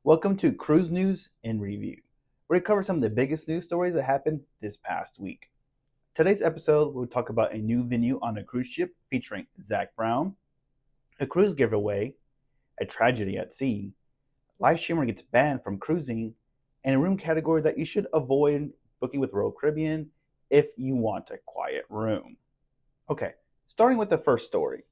Welcome to Cruise News in Review. We're going to cover some of the biggest news stories that happened this past week. Today's episode, we'll talk about a new venue on a cruise ship featuring Zac Brown, a cruise giveaway, a tragedy at sea, live streamer gets banned from cruising, and a room category that you should avoid booking with Royal Caribbean if you want a quiet room. Okay, starting with the first story.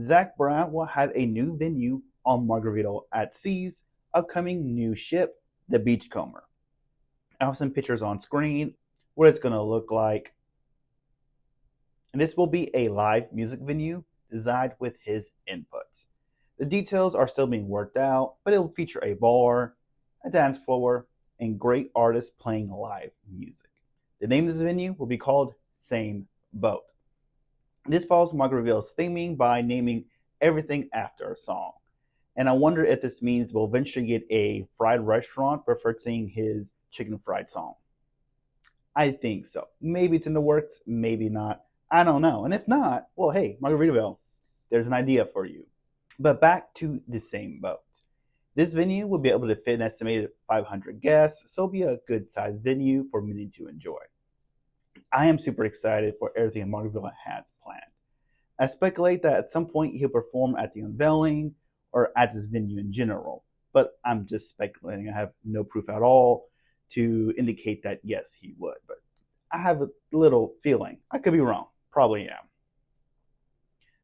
Zac Brown will have a new venue on Margaritaville at Sea's upcoming new ship, the Beachcomber. I have some pictures on screen, what it's going to look like. And this will be a live music venue designed with his inputs. The details are still being worked out, but it will feature a bar, a dance floor, and great artists playing live music. The name of this venue will be called Same Boat. This follows Margaritaville's theming by naming everything after a song. And I wonder if this means we'll eventually get a fried restaurant referencing his chicken fried song. I think so. Maybe it's in the works, maybe not. I don't know. And if not, well, hey, Margaritaville, there's an idea for you. But back to the Same Boat. This venue will be able to fit an estimated 500 guests, so it'll be a good sized venue for many to enjoy. I am super excited for everything Margaritaville has planned. I speculate that at some point he'll perform at the unveiling or at this venue in general, but I'm just speculating. I have no proof at all to indicate that yes, he would, but I have a little feeling. I could be wrong, probably am.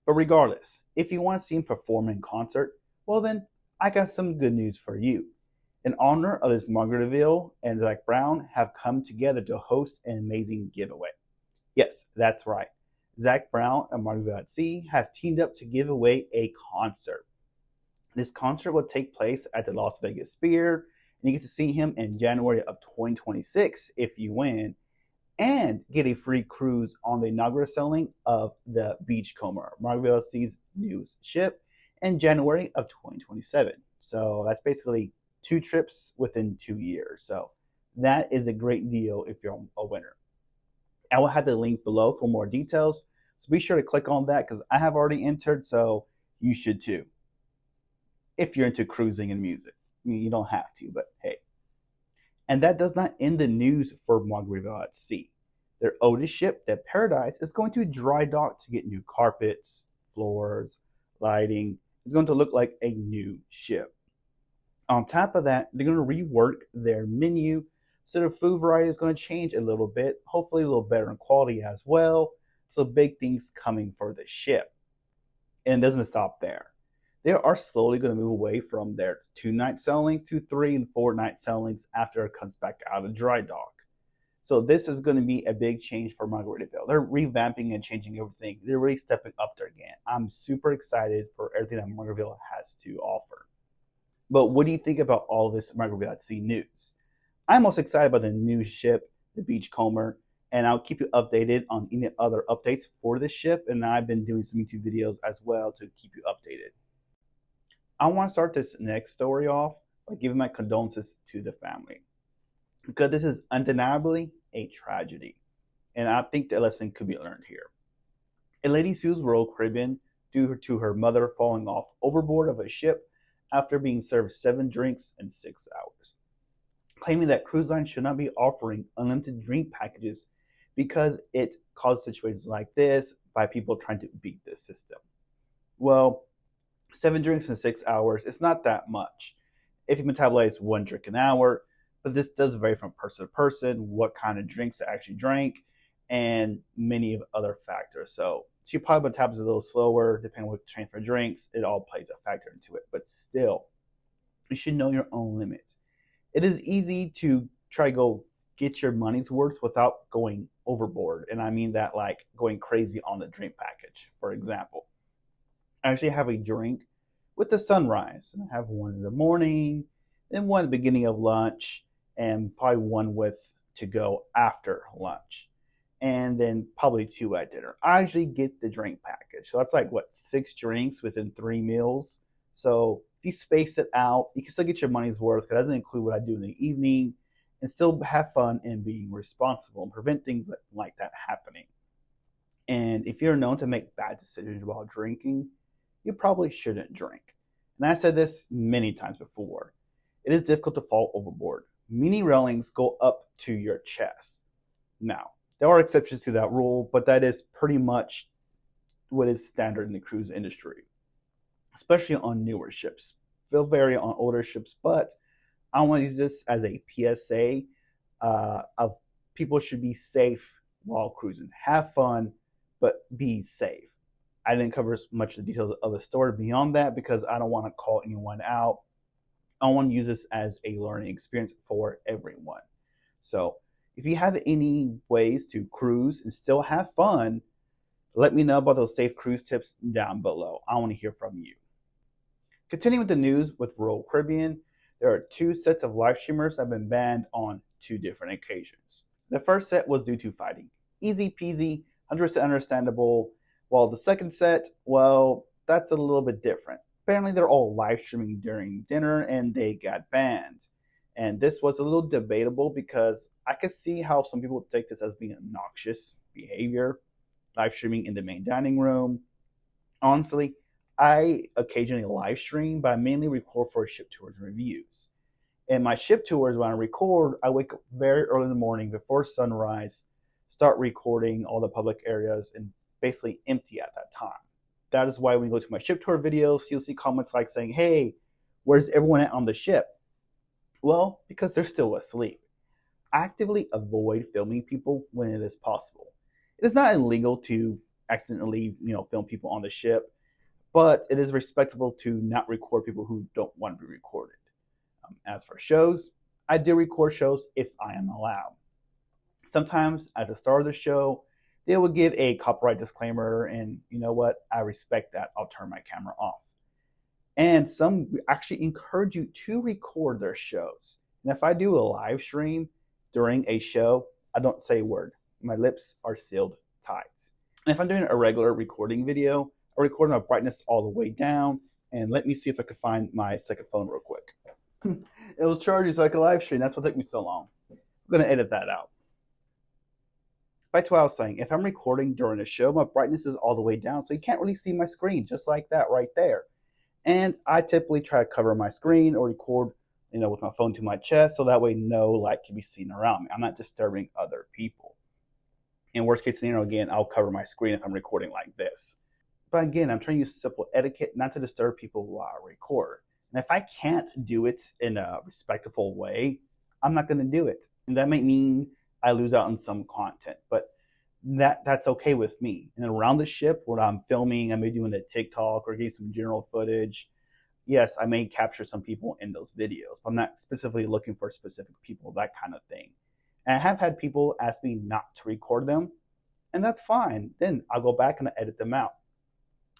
But regardless, if you want to see him perform in concert, well then, I got some good news for you. In honor of this, Margaritaville and Zac Brown have come together to host an amazing giveaway. Yes, that's right. Zac Brown and Margaritaville at Sea have teamed up to give away a concert. This concert will take place at the Las Vegas Sphere, and you get to see him in January of 2026 if you win, and get a free cruise on the inaugural sailing of the Beachcomber, Margaritaville at Sea's new ship, in January of 2027. So that's basically 2 trips within 2 years. So that is a great deal if you're a winner. I will have the link below for more details. So be sure to click on that because I have already entered, so you should too. If you're into cruising and music. I mean, you don't have to, but hey. And that does not end the news for Margaritaville at Sea. Their oldest ship, the Paradise, is going to dry dock to get new carpets, floors, lighting. It's going to look like a new ship. On top of that, they're going to rework their menu, so the food variety is going to change a little bit, hopefully a little better in quality as well. So big things coming for the ship. And it doesn't stop there. They are slowly going to move away from their 2-night sailings to 3 and 4-night sailings after it comes back out of dry dock. So this is going to be a big change for Margaritaville. They're revamping and changing everything. They're really stepping up their game. I'm super excited for everything that Margaritaville has to offer. But what do you think about all this Margaritaville at Sea news? I'm most excited about the new ship, the Beachcomber, and I'll keep you updated on any other updates for this ship. And I've been doing some YouTube videos as well to keep you updated. I want to start this next story off by giving my condolences to the family, because this is undeniably a tragedy, and I think the lesson could be learned here. A lady sues Royal Caribbean due to her mother falling off overboard of a ship after being served 7 drinks in 6 hours, claiming that cruise lines should not be offering unlimited drink packages because it caused situations like this by people trying to beat the system. Well, 7 drinks in 6 hours, it's not that much if you metabolize 1 drink an hour, but this does vary from person to person, what kind of drinks they actually drank, and many of other factors. So your probably metabolize a little slower, depending on what transfer drinks, it all plays a factor into it. But still, you should know your own limits. It is easy to try to go get your money's worth without going overboard. And I mean that like going crazy on the drink package, for example. I actually have a drink with the sunrise. And I have one in the morning, then one at the beginning of lunch, and probably one with to go after lunch. And then probably 2 at dinner. I actually get the drink package. So that's like, what, 6 drinks within 3 meals? So if you space it out, you can still get your money's worth. It doesn't include what I do in the evening, and still have fun and being responsible and prevent things like that happening. And if you're known to make bad decisions while drinking, you probably shouldn't drink. And I said this many times before. it is difficult to fall overboard. Many railings go up to your chest. Now, there are exceptions to that rule, but that is pretty much what is standard in the cruise industry, especially on newer ships. They'll vary on older ships, but I want to use this as a PSA of people should be safe while cruising. Have fun, but be safe. I didn't cover much of the details of the story beyond that because I don't want to call anyone out. I want to use this as a learning experience for everyone. So if you have any ways to cruise and still have fun, let me know about those safe cruise tips down below. I want to hear from you. Continuing with the news with Royal Caribbean, there are 2 sets of live streamers that have been banned on 2 different occasions. The first set was due to fighting. Easy peasy, 100% understandable. While the second set, well, that's a little bit different. Apparently they're all live streaming during dinner and they got banned. And this was a little debatable because I could see how some people take this as being obnoxious behavior, live streaming in the main dining room. Honestly, I occasionally live stream, but I mainly record for ship tours and reviews. And my ship tours, when I record, I wake up very early in the morning before sunrise, start recording all the public areas, and basically empty at that time. That is why when you go to my ship tour videos, you'll see comments like saying, hey, where's everyone at on the ship? Well, because they're still asleep. Actively avoid filming people when it is possible. It is not illegal to accidentally, film people on the ship, but it is respectable to not record people who don't want to be recorded. As for shows, I do record shows if I am allowed. Sometimes, as a star of the show, they will give a copyright disclaimer, and you know what? I respect that. I'll turn my camera off. And some actually encourage you to record their shows. And if I do a live stream during a show, I don't say a word. My lips are sealed tight. And if I'm doing a regular recording video, I record my brightness all the way down. And let me see if I can find my second phone real quick. It was charging so I could live stream. That's what took me so long. I'm going to edit that out. Back to what I was saying. If I'm recording during a show, my brightness is all the way down, so you can't really see my screen, just like that right there. And I typically try to cover my screen or record, with my phone to my chest, so that way no light can be seen around me. I'm not disturbing other people. In worst case scenario, again, I'll cover my screen if I'm recording like this. But again, I'm trying to use simple etiquette not to disturb people while I record. And if I can't do it in a respectful way, I'm not going to do it. And that might mean I lose out on some content, but that's okay with me. And around the ship, when I'm filming, I may be doing a TikTok or getting some general footage. Yes, I may capture some people in those videos, but I'm not specifically looking for specific people, that kind of thing. And I have had people ask me not to record them, and that's fine. Then I'll go back and edit them out.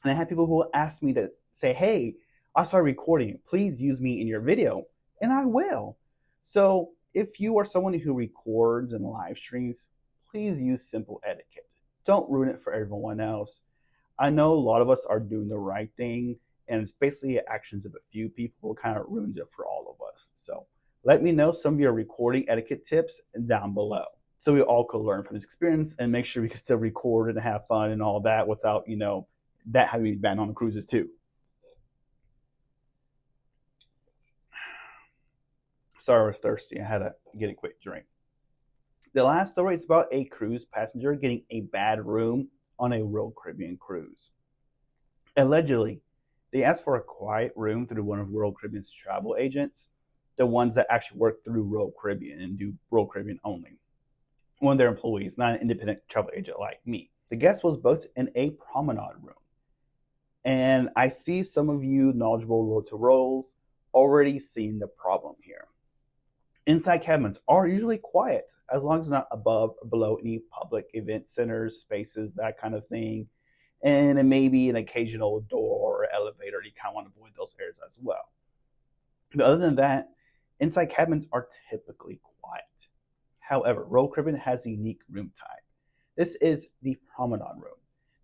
And I have people who will ask me to say, hey, I started recording. Please use me in your video. And I will. So if you are someone who records and live streams, please use simple etiquette. Don't ruin it for everyone else. I know a lot of us are doing the right thing, and it's basically actions of a few people kind of ruins it for all of us. So let me know some of your recording etiquette tips down below, so we all could learn from this experience and make sure we can still record and have fun and all that without, that having to be banned on the cruises too. Sorry, I was thirsty. I had to get a quick drink. The last story is about a cruise passenger getting a bad room on a Royal Caribbean cruise. Allegedly, they asked for a quiet room through one of Royal Caribbean's travel agents, the ones that actually work through Royal Caribbean and do Royal Caribbean only. One of their employees, not an independent travel agent like me. The guest was booked in a promenade room. And I see some of you knowledgeable Road to Royals already seeing the problem here. Inside cabins are usually quiet, as long as it's not above or below any public event centers, spaces, that kind of thing. And it may be an occasional door or elevator. You kind of want to avoid those areas as well. But other than that, inside cabins are typically quiet. However, Royal Caribbean has a unique room type. This is the promenade room.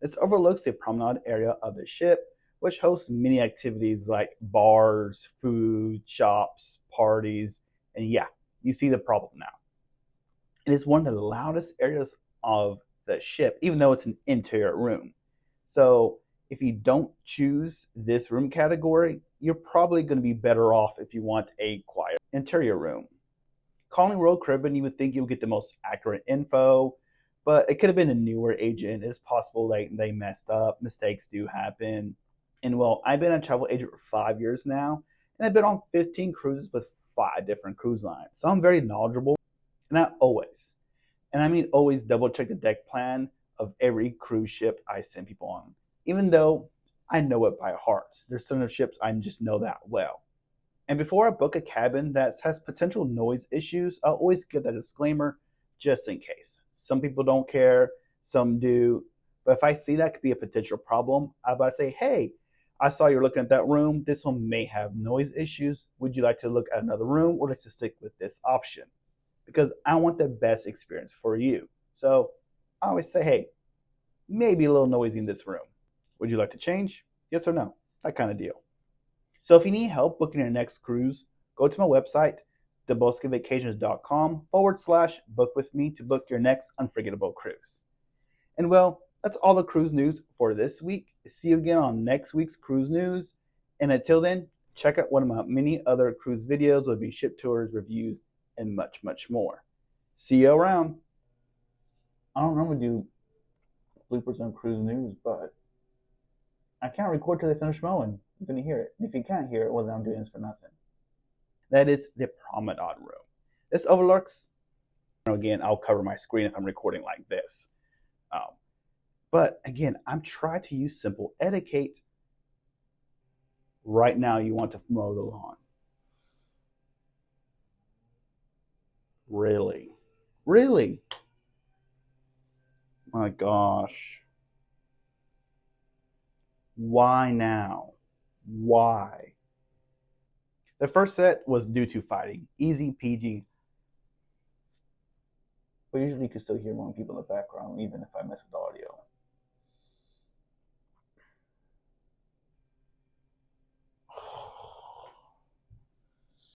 This overlooks the promenade area of the ship, which hosts many activities like bars, food, shops, parties, and yeah, you see the problem now. It is one of the loudest areas of the ship, even though it's an interior room. So if you don't choose this room category, you're probably going to be better off if you want a quiet interior room. Calling Royal Caribbean, you would think you would get the most accurate info, but it could have been a newer agent. It's possible they messed up. Mistakes do happen. And well, I've been a travel agent for 5 years now, and I've been on 15 cruises with 5 different cruise lines. So I'm very knowledgeable, and I always, and I mean always, double check the deck plan of every cruise ship I send people on, even though I know it by heart. There's some ships I just know that well. And before I book a cabin that has potential noise issues, I'll always give that disclaimer just in case. Some people don't care, some do. But if I see that could be a potential problem, I'm about to say, hey, I saw you're looking at that room. This one may have noise issues. Would you like to look at another room or like to stick with this option? Because I want the best experience for you. So I always say, hey, maybe a little noisy in this room. Would you like to change? Yes or no? That kind of deal. So if you need help booking your next cruise, go to my website, deboscavacations.com/book with me to book your next unforgettable cruise. And well, that's all the cruise news for this week. See you again on next week's cruise news. And until then, check out one of my many other cruise videos. There'll be ship tours, reviews, and much, much more. See you around. I don't normally do bloopers on cruise news, but I can't record till they finish mowing. You're going to hear it. And if you can't hear it, well, then I'm doing this for nothing. That is the promenade room. This overlooks, again, I'll cover my screen if I'm recording like this. But again, I'm trying to use simple etiquette. Right now, you want to mow the lawn. Really? Really? My gosh. Why now? Why? The first set was due to fighting. Easy peasy. But usually you can still hear more people in the background, even if I mess with audio.